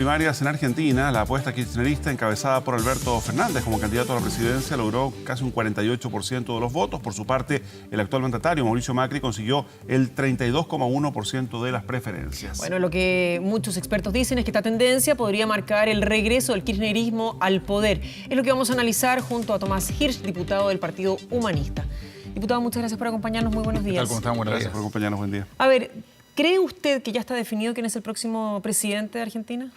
Primarias en Argentina, la apuesta kirchnerista encabezada por Alberto Fernández como candidato a la presidencia logró casi un 48% de los votos. Por su parte, el actual mandatario Mauricio Macri consiguió el 32,1% de las preferencias. Bueno, lo que muchos expertos dicen es que esta tendencia podría marcar el regreso del kirchnerismo al poder. Es lo que vamos a analizar junto a Tomás Hirsch, diputado del Partido Humanista. Diputado, muchas gracias por acompañarnos. Muy buenos días. ¿Qué tal? ¿Cómo están? Buenos días. Gracias por acompañarnos. Buen día. A ver, ¿cree usted que ya está definido quién es el próximo presidente de Argentina?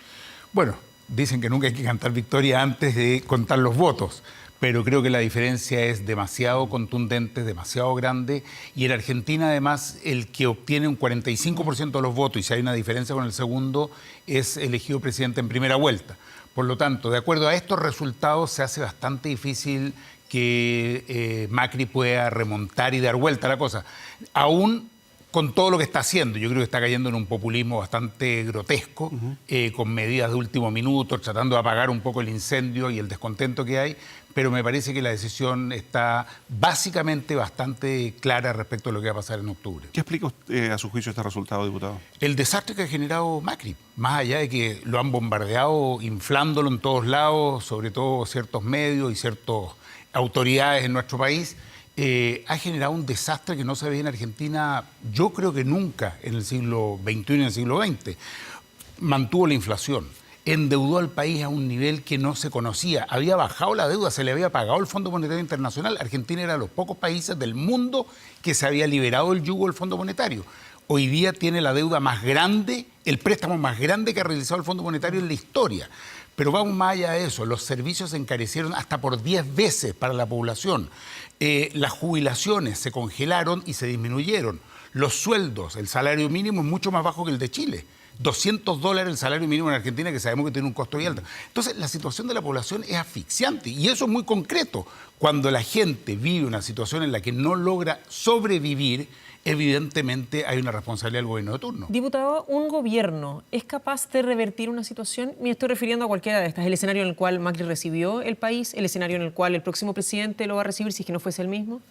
Bueno, dicen que nunca hay que cantar victoria antes de contar los votos, pero creo que la diferencia es demasiado contundente, demasiado grande, y en Argentina además el que obtiene un 45% de los votos, y si hay una diferencia con el segundo, es elegido presidente en primera vuelta. Por lo tanto, de acuerdo a estos resultados, se hace bastante difícil que Macri pueda remontar y dar vuelta a la cosa. Aún con todo lo que está haciendo, yo creo que está cayendo en un populismo bastante grotesco, con medidas de último minuto, tratando de apagar un poco el incendio y el descontento que hay, pero me parece que la decisión está básicamente bastante clara respecto a lo que va a pasar en octubre. ¿Qué explica usted, a su juicio, este resultado, diputado? El desastre que ha generado Macri, más allá de que lo han bombardeado, inflándolo en todos lados, sobre todo ciertos medios y ciertas autoridades en nuestro país, ha generado un desastre que no se ve en Argentina, yo creo que nunca en el siglo XXI y en el siglo XX. Mantuvo la inflación, endeudó al país a un nivel que no se conocía, había bajado la deuda, se le había pagado el Fondo Monetario Internacional. Argentina era de los pocos países del mundo que se había liberado del yugo del Fondo Monetario. Hoy día tiene la deuda más grande, el préstamo más grande que ha realizado el Fondo Monetario en la historia. Pero vamos más allá de eso, los servicios se encarecieron hasta por 10 veces para la población. Las jubilaciones se congelaron y se disminuyeron. Los sueldos, el salario mínimo es mucho más bajo que el de Chile. $200 el salario mínimo en Argentina, que sabemos que tiene un costo muy alto. Entonces, la situación de la población es asfixiante y eso es muy concreto. Cuando la gente vive una situación en la que no logra sobrevivir, evidentemente hay una responsabilidad del gobierno de turno. Diputado, ¿un gobierno es capaz de revertir una situación? Me estoy refiriendo a cualquiera de estas. El escenario en el cual Macri recibió el país, el escenario en el cual el próximo presidente lo va a recibir si es que no fuese el mismo.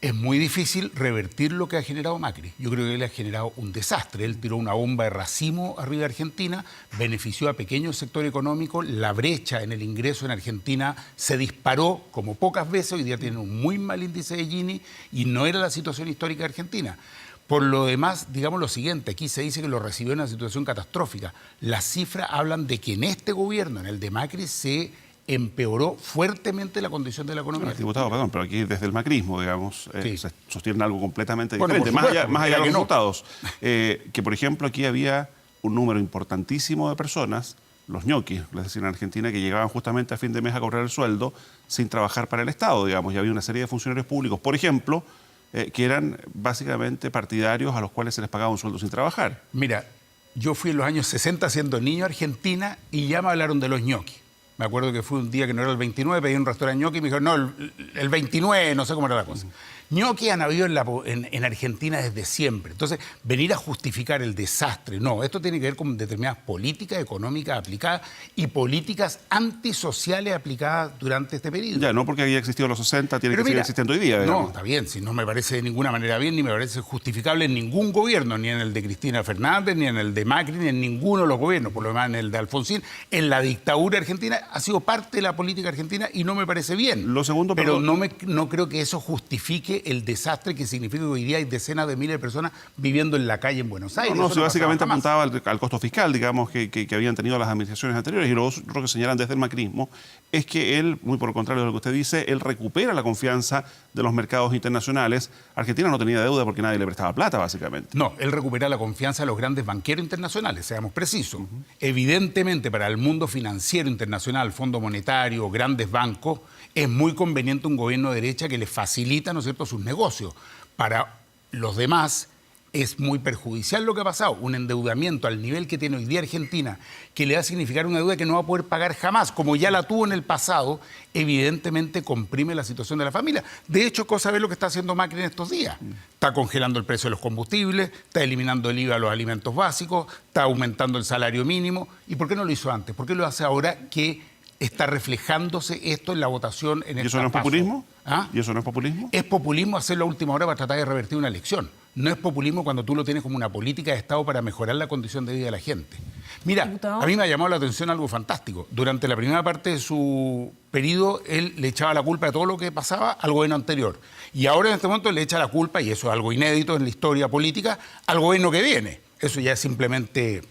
Es muy difícil revertir lo que ha generado Macri. Yo creo que él ha generado un desastre. Él tiró una bomba de racimo arriba de Argentina, benefició a pequeños sectores económicos, la brecha en el ingreso en Argentina se disparó como pocas veces, hoy día tiene un muy mal índice de Gini y no era la situación histórica de Argentina. Por lo demás, digamos lo siguiente, aquí se dice que lo recibió en una situación catastrófica. Las cifras hablan de que en este gobierno, en el de Macri, se empeoró fuertemente la condición de la economía. Diputado, perdón, pero aquí desde el macrismo, digamos, sí, se sostiene algo completamente bueno, diferente. Supuesto, más allá de los no. resultados. Que, por ejemplo, aquí había un número importantísimo de personas, los ñoquis, es decir, en Argentina, que llegaban justamente a fin de mes a cobrar el sueldo sin trabajar para el Estado, digamos. Y había una serie de funcionarios públicos, por ejemplo, que eran básicamente partidarios a los cuales se les pagaba un sueldo sin trabajar. Mira, yo fui en los años 60 siendo niño a Argentina y ya me hablaron de los ñoquis. Me acuerdo que fue un día que no era el 29, pedí un restaurante ñoqui y me dijeron, no, el 29, no sé cómo era la cosa. Ñoqui han habido en Argentina desde siempre. Entonces, venir a justificar el desastre, no, esto tiene que ver con determinadas políticas económicas aplicadas y políticas antisociales aplicadas durante este periodo. Ya, no porque había existido en los 60, tiene que seguir existiendo hoy día, digamos. No, está bien, si no me parece de ninguna manera bien, ni me parece justificable en ningún gobierno, ni en el de Cristina Fernández, ni en el de Macri, ni en ninguno de los gobiernos, por lo demás en el de Alfonsín, en la dictadura argentina, ha sido parte de la política argentina y no me parece bien. Lo segundo, pero no creo que eso justifique el desastre que significa que hoy día hay decenas de miles de personas viviendo en la calle en Buenos Aires. No, básicamente apuntaba al costo fiscal, digamos, que habían tenido las administraciones anteriores. Y lo otro que señalan desde el macrismo es que él, muy por el contrario de lo que usted dice, él recupera la confianza de los mercados internacionales. Argentina no tenía deuda porque nadie le prestaba plata, básicamente. No, él recupera la confianza de los grandes banqueros internacionales, seamos precisos. Evidentemente, para el mundo financiero internacional, Fondo Monetario, grandes bancos, es muy conveniente un gobierno de derecha que les facilita, ¿no es cierto?, sus negocios. Para los demás es muy perjudicial lo que ha pasado, un endeudamiento al nivel que tiene hoy día Argentina, que le va a significar una deuda que no va a poder pagar jamás, como ya la tuvo en el pasado, evidentemente comprime la situación de la familia. De hecho, cosa ver lo que está haciendo Macri en estos días. Está congelando el precio de los combustibles, está eliminando el IVA a los alimentos básicos, está aumentando el salario mínimo. ¿Y por qué no lo hizo antes? ¿Por qué lo hace ahora que está reflejándose esto en la votación en el ¿Y eso no es populismo? ¿Ah? ¿Y eso no es populismo? Es populismo hacerlo a última hora para tratar de revertir una elección. No es populismo cuando tú lo tienes como una política de Estado para mejorar la condición de vida de la gente. Mira, Diputado. a mí me ha llamado la atención algo fantástico. Durante la primera parte de su periodo, él le echaba la culpa de todo lo que pasaba al gobierno anterior. Y ahora en este momento le echa la culpa, y eso es algo inédito en la historia política, al gobierno que viene. Eso ya es simplemente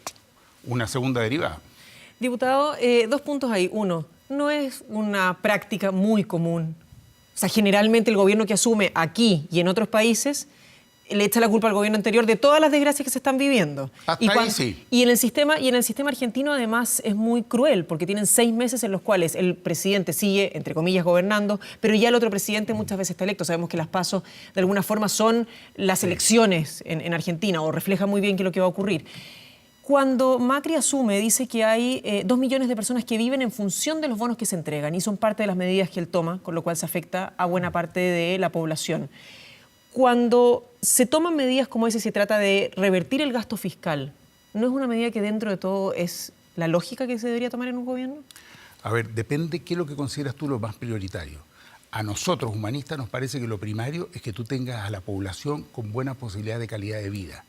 una segunda derivada. Diputado, 2 puntos ahí. Uno, no es una práctica muy común. O sea, generalmente el gobierno que asume aquí y en otros países le echa la culpa al gobierno anterior de todas las desgracias que se están viviendo. Hasta ahí sí. Y en el sistema argentino además es muy cruel porque tienen 6 meses en los cuales el presidente sigue, entre comillas, gobernando, pero ya el otro presidente muchas veces está electo. Sabemos que las PASO de alguna forma son las elecciones en Argentina o refleja muy bien qué es lo que va a ocurrir. Cuando Macri asume, dice que hay 2 millones de personas que viven en función de los bonos que se entregan y son parte de las medidas que él toma, con lo cual se afecta a buena parte de la población. Cuando se toman medidas como ese, se trata de revertir el gasto fiscal. ¿No es una medida que dentro de todo es la lógica que se debería tomar en un gobierno? A ver, depende qué es lo que consideras tú lo más prioritario. A nosotros, humanistas, nos parece que lo primario es que tú tengas a la población con buena posibilidad de calidad de vida.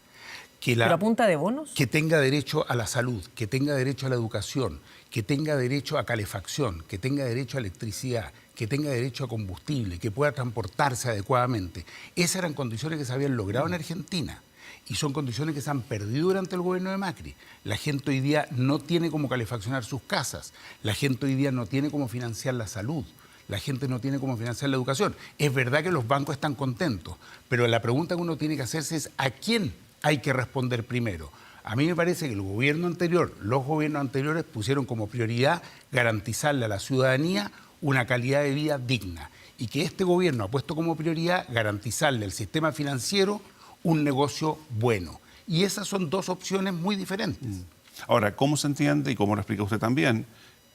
¿Pero a punta de bonos? Que tenga derecho a la salud, que tenga derecho a la educación, que tenga derecho a calefacción, que tenga derecho a electricidad, que tenga derecho a combustible, que pueda transportarse adecuadamente. Esas eran condiciones que se habían logrado en Argentina y son condiciones que se han perdido durante el gobierno de Macri. La gente hoy día no tiene cómo calefaccionar sus casas, la gente hoy día no tiene cómo financiar la salud. La gente no tiene cómo financiar la educación. Es verdad que los bancos están contentos, pero la pregunta que uno tiene que hacerse es ¿a quién hay que responder primero? A mí me parece que el gobierno anterior, los gobiernos anteriores pusieron como prioridad garantizarle a la ciudadanía una calidad de vida digna y que este gobierno ha puesto como prioridad garantizarle al sistema financiero un negocio bueno. Y esas son 2 opciones muy diferentes. Ahora, ¿cómo se entiende y cómo lo explica usted también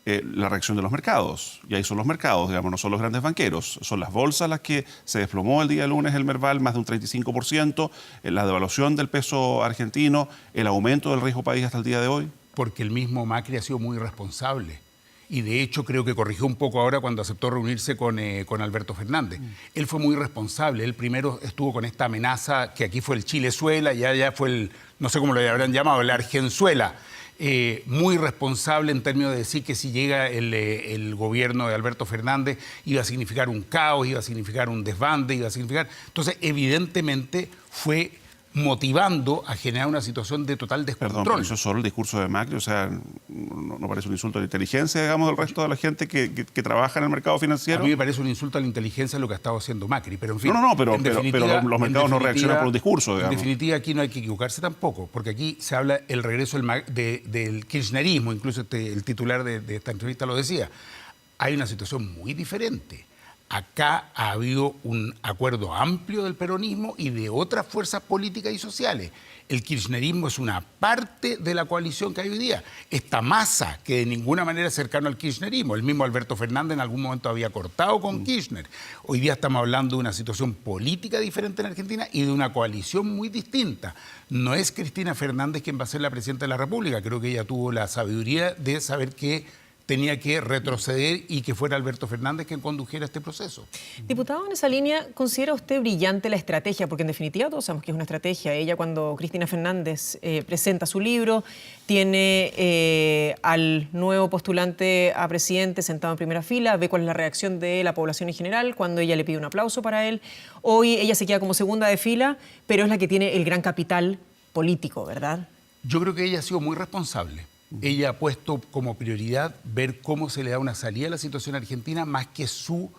la reacción de los mercados? Y ahí son los mercados, digamos, no son los grandes banqueros, son las bolsas las que se desplomó el día lunes el Merval, más de un 35%, la devaluación del peso argentino, el aumento del riesgo país hasta el día de hoy. Porque el mismo Macri ha sido muy responsable. Y de hecho creo que corrigió un poco ahora cuando aceptó reunirse con Alberto Fernández. Él fue muy responsable. Él primero estuvo con esta amenaza que aquí fue el Chilezuela, ya fue el, no sé cómo lo habrán llamado, el Argenzuela. Muy responsable en términos de decir que si llega el gobierno de Alberto Fernández iba a significar un caos, iba a significar un desbande, iba a significar... Entonces, evidentemente fue motivando a generar una situación de total descontrol. Perdón, eso es solo el discurso de Macri, o sea, no parece un insulto a la inteligencia, digamos, del resto de la gente que trabaja en el mercado financiero. A mí me parece un insulto a la inteligencia lo que ha estado haciendo Macri, pero en fin... pero los mercados no reaccionan por un discurso, digamos. En definitiva, aquí no hay que equivocarse tampoco, porque aquí se habla el regreso del kirchnerismo, incluso el titular de esta entrevista lo decía. Hay una situación muy diferente. Acá ha habido un acuerdo amplio del peronismo y de otras fuerzas políticas y sociales. El kirchnerismo es una parte de la coalición que hay hoy día. Esta masa que de ninguna manera es cercano al kirchnerismo. El mismo Alberto Fernández en algún momento había cortado con Kirchner. Hoy día estamos hablando de una situación política diferente en Argentina y de una coalición muy distinta. No es Cristina Fernández quien va a ser la presidenta de la República. Creo que ella tuvo la sabiduría de saber que tenía que retroceder y que fuera Alberto Fernández quien condujera este proceso. Diputado, en esa línea, ¿considera usted brillante la estrategia? Porque en definitiva todos sabemos que es una estrategia. Ella, cuando Cristina Fernández presenta su libro, tiene al nuevo postulante a presidente sentado en primera fila, ve cuál es la reacción de la población en general, cuando ella le pide un aplauso para él. Hoy ella se queda como segunda de fila, pero es la que tiene el gran capital político, ¿verdad? Yo creo que ella ha sido muy responsable. Ella ha puesto como prioridad ver cómo se le da una salida a la situación argentina más que su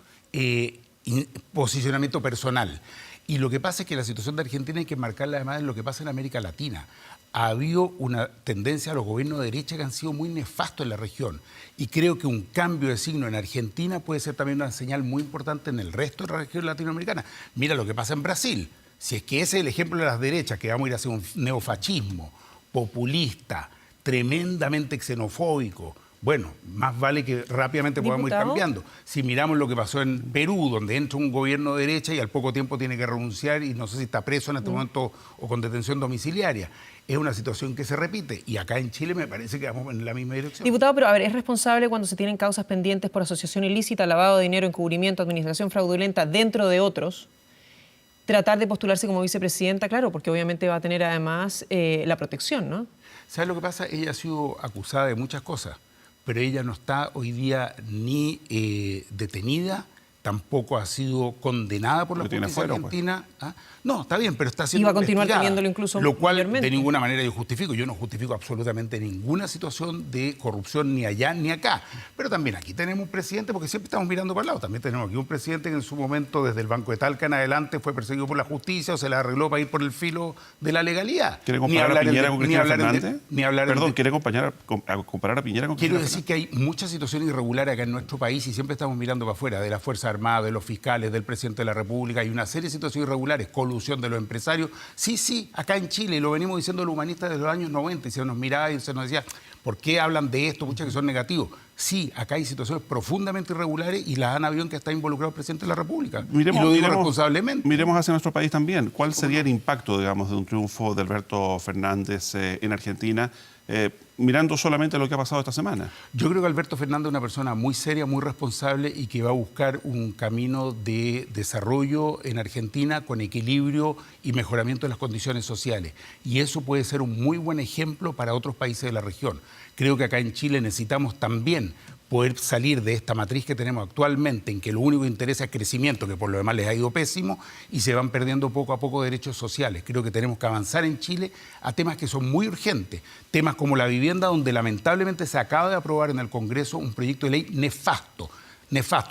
posicionamiento personal. Y lo que pasa es que la situación de Argentina hay que marcarla además en lo que pasa en América Latina. Ha habido una tendencia a los gobiernos de derecha que han sido muy nefastos en la región. Y creo que un cambio de signo en Argentina puede ser también una señal muy importante en el resto de la región latinoamericana. Mira lo que pasa en Brasil. Si es que ese es el ejemplo de las derechas, que vamos a ir hacia un neofascismo populista, tremendamente xenofóbico, Bueno, más vale que rápidamente podamos ir cambiando. Si miramos lo que pasó en Perú, donde entra un gobierno de derecha y al poco tiempo tiene que renunciar y no sé si está preso en este momento o con detención domiciliaria. Es una situación que se repite y acá en Chile me parece que vamos en la misma dirección. Diputado, pero a ver, ¿es responsable cuando se tienen causas pendientes por asociación ilícita, lavado de dinero, encubrimiento, administración fraudulenta, dentro de otros, tratar de postularse como vicepresidenta? Claro, porque obviamente va a tener además la protección, ¿no? ¿Sabes lo que pasa? Ella ha sido acusada de muchas cosas, pero ella no está hoy día ni detenida, tampoco ha sido condenada por la justicia argentina. ¿Ah? No, está bien, pero está siendo investigada. Y va a continuar teniéndolo incluso lo cual de ninguna manera yo justifico. Yo no justifico absolutamente ninguna situación de corrupción ni allá ni acá. Pero también aquí tenemos un presidente, porque siempre estamos mirando para el lado, también tenemos aquí un presidente que en su momento, desde el Banco de Talca en adelante, fue perseguido por la justicia o se le arregló para ir por el filo de la legalidad. ¿Quiere comparar a Piñera con Cristina Fernández? Perdón, ¿quiere comparar a Piñera con Cristina Fernández? Quiero decir que hay muchas situaciones irregulares acá en nuestro país y siempre estamos mirando para afuera, de las Fuerzas Armadas, de los fiscales, del presidente de la República. Hay una serie de situaciones irregulares, colusión de los empresarios. Sí, acá en Chile, lo venimos diciendo los humanistas desde los años 90, y se nos miraba y se nos decía, ¿por qué hablan de esto? Muchas que son negativos. Sí, acá hay situaciones profundamente irregulares y la han habido en que está involucrado el presidente de la República. y lo digo responsablemente. Miremos hacia nuestro país también. ¿Cuál sería el impacto, digamos, de un triunfo de Alberto Fernández en Argentina, mirando solamente lo que ha pasado esta semana? Yo creo que Alberto Fernández es una persona muy seria, muy responsable y que va a buscar un camino de desarrollo en Argentina con equilibrio y mejoramiento de las condiciones sociales. Y eso puede ser un muy buen ejemplo para otros países de la región. Creo que acá en Chile necesitamos también poder salir de esta matriz que tenemos actualmente, en que lo único que interesa es crecimiento, que por lo demás les ha ido pésimo, y se van perdiendo poco a poco derechos sociales. Creo que tenemos que avanzar en Chile a temas que son muy urgentes, temas como la vivienda, donde lamentablemente se acaba de aprobar en el Congreso un proyecto de ley nefasto,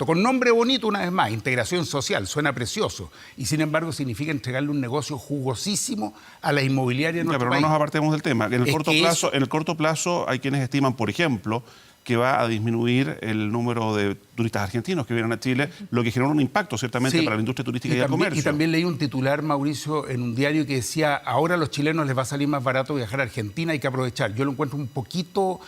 con nombre bonito una vez más, integración social, suena precioso, y sin embargo significa entregarle un negocio jugosísimo a la inmobiliaria en nuestro país. Pero no nos apartemos del tema. En el corto plazo hay quienes estiman, por ejemplo, que va a disminuir el número de turistas argentinos que vienen a Chile, lo que genera un impacto ciertamente para la industria turística y el comercio. Y también leí un titular, Mauricio, en un diario que decía, ahora a los chilenos les va a salir más barato viajar a Argentina, hay que aprovechar. Yo lo encuentro un poquito,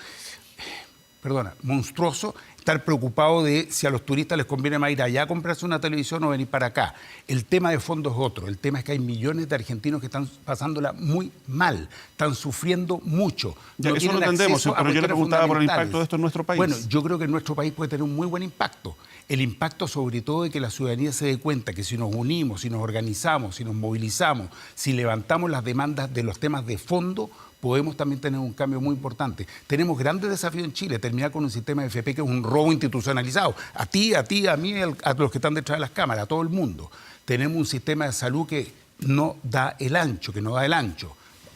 monstruoso, estar preocupado de si a los turistas les conviene más ir allá a comprarse una televisión o venir para acá. El tema de fondo es otro. El tema es que hay millones de argentinos que están pasándola muy mal, están sufriendo mucho. Eso lo entendemos, pero yo le preguntaba por el impacto de esto en nuestro país. Bueno, yo creo que en nuestro país puede tener un muy buen impacto. El impacto sobre todo de que la ciudadanía se dé cuenta que si nos unimos, si nos organizamos, si nos movilizamos, si levantamos las demandas de los temas de fondo, podemos también tener un cambio muy importante. Tenemos grandes desafíos en Chile, terminar con un sistema de FP que es un robo institucionalizado. A ti, a mí, a los que están detrás de las cámaras, a todo el mundo. Tenemos un sistema de salud que no da el ancho,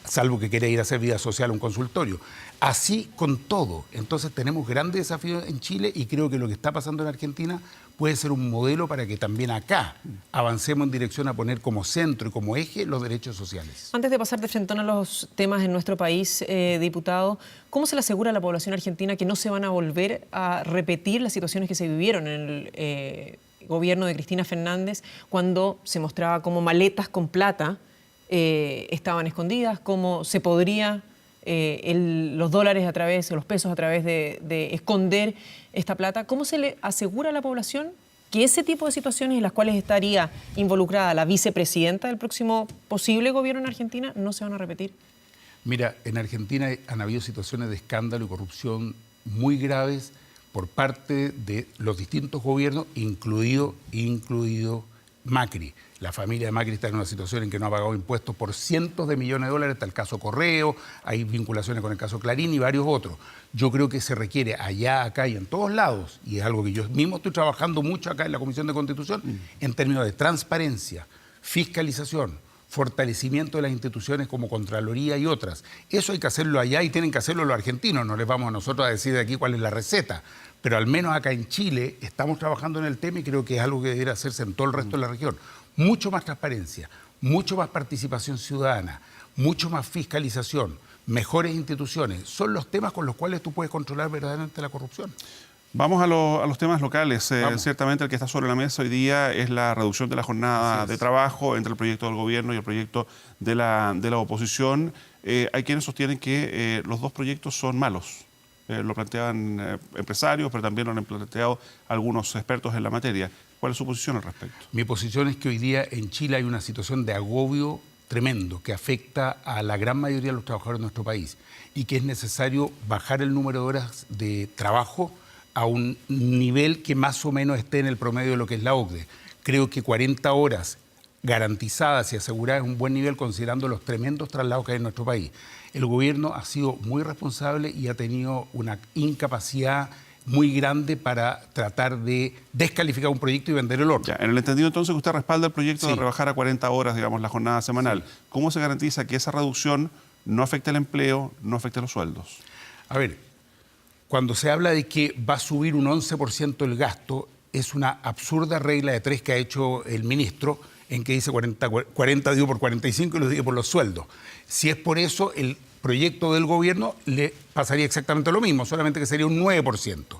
salvo que quiera ir a hacer vida social a un consultorio. Así con todo. Entonces tenemos grandes desafíos en Chile y creo que lo que está pasando en Argentina puede ser un modelo para que también acá avancemos en dirección a poner como centro y como eje los derechos sociales. Antes de pasar de frentón a los temas en nuestro país, diputado, ¿cómo se le asegura a la población argentina que no se van a volver a repetir las situaciones que se vivieron en el gobierno de Cristina Fernández cuando se mostraba como maletas con plata estaban escondidas, cómo se podría los dólares a través, los pesos a través de esconder esta plata? ¿Cómo se le asegura a la población que ese tipo de situaciones en las cuales estaría involucrada la vicepresidenta del próximo posible gobierno en Argentina no se van a repetir? Mira, en Argentina han habido situaciones de escándalo y corrupción muy graves por parte de los distintos gobiernos, incluido Macri. La familia de Macri está en una situación en que no ha pagado impuestos por cientos de millones de dólares. Está el caso Correo, hay vinculaciones con el caso Clarín y varios otros. Yo creo que se requiere allá, acá y en todos lados, y es algo que yo mismo estoy trabajando mucho acá en la Comisión de Constitución, en términos de transparencia, fiscalización, fortalecimiento de las instituciones como Contraloría y otras. Eso hay que hacerlo allá y tienen que hacerlo los argentinos. No les vamos a nosotros a decir de aquí cuál es la receta. Pero al menos acá en Chile estamos trabajando en el tema y creo que es algo que debería hacerse en todo el resto de la región. Mucho más transparencia, mucho más participación ciudadana, mucho más fiscalización, mejores instituciones. Son los temas con los cuales tú puedes controlar verdaderamente la corrupción. Vamos a los temas locales. Ciertamente el que está sobre la mesa hoy día es la reducción de la jornada de trabajo entre el proyecto del gobierno y el proyecto de la oposición. Hay quienes sostienen que los dos proyectos son malos. lo planteaban empresarios, pero también lo han planteado algunos expertos en la materia. ¿Cuál es su posición al respecto? Mi posición es que hoy día en Chile hay una situación de agobio tremendo que afecta a la gran mayoría de los trabajadores de nuestro país y que es necesario bajar el número de horas de trabajo a un nivel que más o menos esté en el promedio de lo que es la OCDE. Creo que 40 horas garantizadas y aseguradas es un buen nivel considerando los tremendos traslados que hay en nuestro país. El gobierno ha sido muy responsable y ha tenido una incapacidad muy grande para tratar de descalificar un proyecto y vender el otro. Ya, en el entendido entonces que usted respalda el proyecto Sí. de rebajar a 40 horas, digamos, la jornada semanal. Sí. ¿Cómo se garantiza que esa reducción no afecte el empleo, no afecte los sueldos? A ver, cuando se habla de que va a subir un 11% el gasto, es una absurda regla de tres que ha hecho el ministro, en que dice 40 digo por 45 y lo digo por los sueldos. Si es por eso, el proyecto del gobierno le pasaría exactamente lo mismo, solamente que sería un 9%.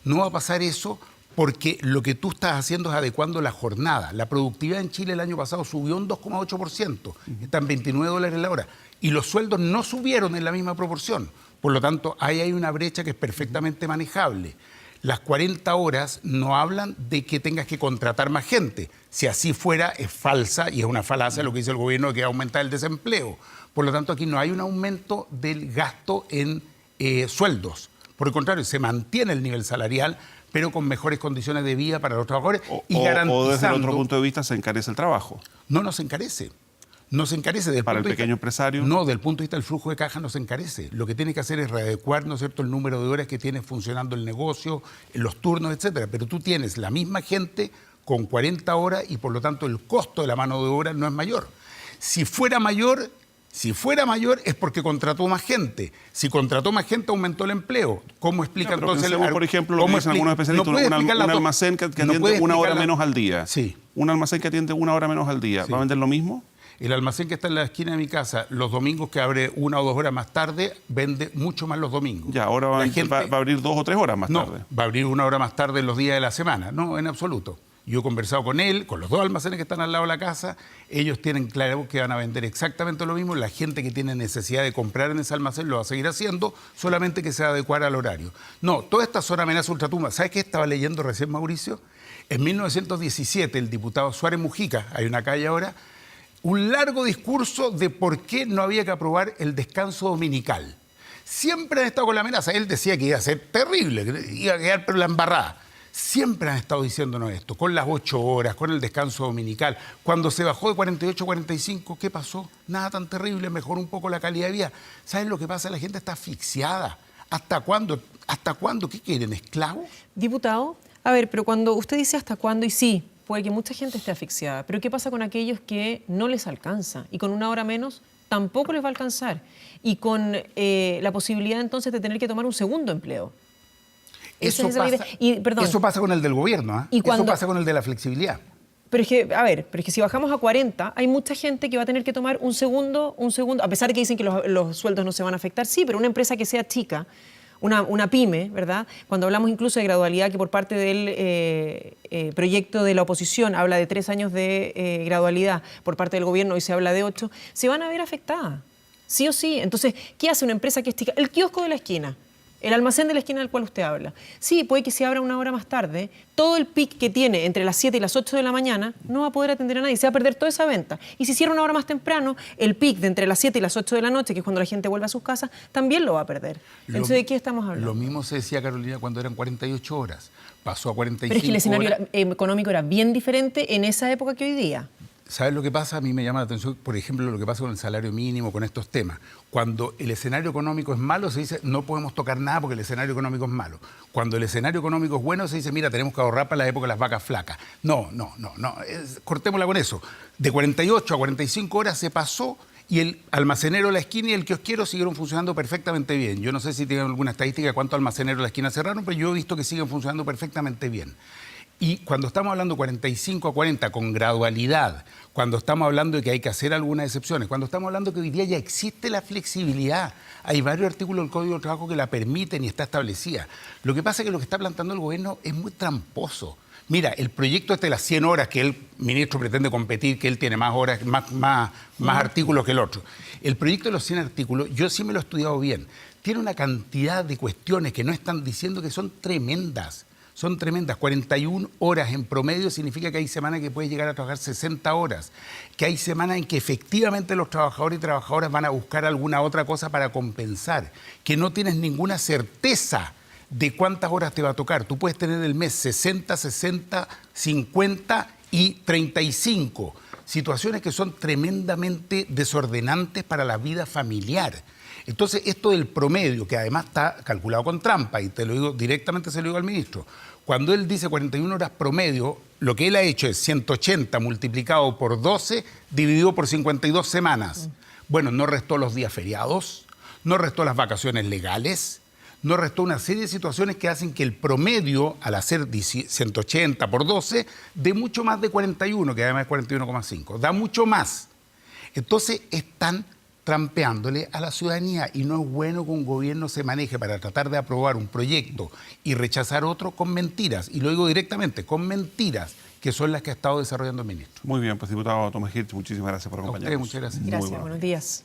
No va a pasar eso porque lo que tú estás haciendo es adecuando la jornada. La productividad en Chile el año pasado subió un 2,8%, están $29 la hora, y los sueldos no subieron en la misma proporción. Por lo tanto, ahí hay una brecha que es perfectamente manejable. Las 40 horas no hablan de que tengas que contratar más gente. Si así fuera, es falsa y es una falacia lo que dice el gobierno de que va a aumentar el desempleo. Por lo tanto, aquí no hay un aumento del gasto en sueldos. Por el contrario, se mantiene el nivel salarial, pero con mejores condiciones de vida para los trabajadores y garantizando... O desde el otro punto de vista se encarece el trabajo. No se encarece. No se encarece. ¿Para el pequeño empresario? No, del punto de vista del flujo de caja no se encarece. Lo que tiene que hacer es readecuar, ¿no es cierto?, el número de horas que tiene funcionando el negocio, los turnos, etcétera. Pero tú tienes la misma gente con 40 horas y por lo tanto el costo de la mano de obra no es mayor. Si fuera mayor es porque contrató más gente. Si contrató más gente, aumentó el empleo. ¿Cómo explica entonces? Pensemos, por ejemplo, lo que dicen algunos especialistas, un almacén que atiende una hora menos al día. Sí. Un almacén que atiende una hora menos al día. Sí. ¿Va a vender lo mismo? El almacén que está en la esquina de mi casa, los domingos que abre 1 o 2 horas más tarde, vende mucho más los domingos. Ya, ahora va a abrir 2 o 3 horas más tarde. No, va a abrir 1 hora más tarde en los días de la semana. No, en absoluto. Yo he conversado con él, con los dos almacenes que están al lado de la casa. Ellos tienen claro que van a vender exactamente lo mismo. La gente que tiene necesidad de comprar en ese almacén lo va a seguir haciendo, solamente que se va a adecuar al horario. No, todas estas son amenazas ultratumba. ¿Sabes qué estaba leyendo recién, Mauricio? En 1917, el diputado Suárez Mujica, hay una calle ahora, un largo discurso de por qué no había que aprobar el descanso dominical. Siempre han estado con la amenaza. Él decía que iba a ser terrible, que iba a quedar pero la embarrada. Siempre han estado diciéndonos esto, con las 8 horas, con el descanso dominical. Cuando se bajó de 48 a 45, ¿qué pasó? Nada tan terrible, mejoró un poco la calidad de vida. ¿Saben lo que pasa? La gente está asfixiada. ¿Hasta cuándo? ¿Hasta cuándo? ¿Qué quieren? ¿Esclavos? Diputado, a ver, pero cuando usted dice hasta cuándo, y sí, puede que mucha gente esté asfixiada, pero ¿qué pasa con aquellos que no les alcanza? Y con 1 hora menos tampoco les va a alcanzar. Y con la posibilidad entonces de tener que tomar un segundo empleo. Eso pasa con el del gobierno, ¿eh? Eso pasa con el de la flexibilidad. Pero es que, a ver, pero es que si bajamos a 40, hay mucha gente que va a tener que tomar un segundo, a pesar de que dicen que los sueldos no se van a afectar, sí, pero una empresa que sea chica, una pyme, ¿verdad? Cuando hablamos incluso de gradualidad, que por parte del proyecto de la oposición habla de 3 años de gradualidad, por parte del gobierno hoy se habla de 8, se van a ver afectadas, sí o sí. Entonces, ¿qué hace una empresa que es chica? El kiosco de la esquina. El almacén de la esquina del cual usted habla. Sí, puede que se abra 1 hora más tarde. Todo el pic que tiene entre las 7 y las 8 de la mañana no va a poder atender a nadie. Se va a perder toda esa venta. Y si cierra 1 hora más temprano, el pic de entre las 7 y las 8 de la noche, que es cuando la gente vuelve a sus casas, también lo va a perder. Entonces, ¿de qué estamos hablando? Lo mismo se decía, Carolina, cuando eran 48 horas. Pasó a 45 Pero es que el escenario horas. económico era bien diferente en esa época que hoy día. ¿Sabes lo que pasa? A mí me llama la atención, por ejemplo, lo que pasa con el salario mínimo, con estos temas. Cuando el escenario económico es malo, se dice no podemos tocar nada porque el escenario económico es malo. Cuando el escenario económico es bueno, se dice mira, tenemos que ahorrar para la época de las vacas flacas. No. Cortémosla con eso. De 48 a 45 horas se pasó y el almacenero de la esquina y el kiosquero siguieron funcionando perfectamente bien. Yo no sé si tienen alguna estadística de cuántos almaceneros de la esquina cerraron, pero yo he visto que siguen funcionando perfectamente bien. Y cuando estamos hablando 45 a 40 con gradualidad, cuando estamos hablando de que hay que hacer algunas excepciones, cuando estamos hablando que hoy día ya existe la flexibilidad, hay varios artículos del Código de Trabajo que la permiten y está establecida. Lo que pasa es que lo que está planteando el gobierno es muy tramposo. Mira, el proyecto de las 100 horas que el ministro pretende competir, que él tiene más horas, más artículos que el otro. El proyecto de los 100 artículos, yo sí me lo he estudiado bien, tiene una cantidad de cuestiones que no están diciendo que son tremendas. Son tremendas. 41 horas en promedio significa que hay semanas que puedes llegar a trabajar 60 horas. Que hay semanas en que efectivamente los trabajadores y trabajadoras van a buscar alguna otra cosa para compensar. Que no tienes ninguna certeza de cuántas horas te va a tocar. Tú puedes tener el mes 60, 60, 50 y 35. Situaciones que son tremendamente desordenantes para la vida familiar. Entonces, esto del promedio, que además está calculado con trampa, y te lo digo directamente, se lo digo al ministro, cuando él dice 41 horas promedio, lo que él ha hecho es 180 multiplicado por 12, dividido por 52 semanas. Bueno, no restó los días feriados, no restó las vacaciones legales, no restó una serie de situaciones que hacen que el promedio, al hacer 180 por 12, dé mucho más de 41, que además es 41,5, da mucho más. Entonces, están trampeándole a la ciudadanía y no es bueno que un gobierno se maneje para tratar de aprobar un proyecto y rechazar otro con mentiras, y lo digo directamente, con mentiras, que son las que ha estado desarrollando el ministro. Muy bien, pues diputado Tomás Hirsch, muchísimas gracias por acompañarnos. A usted, muchas gracias. Gracias, buenos días.